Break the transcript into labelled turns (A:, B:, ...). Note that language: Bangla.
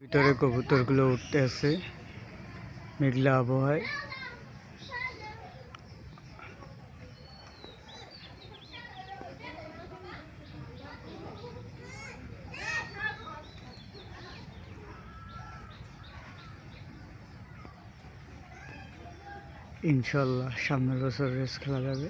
A: ভিতরে কবুতরগুলো উঠতে আছে মেঘলা আবহাওয়ায়। ইনশাল্লাহ সামনের বছর রেস খেলা যাবে।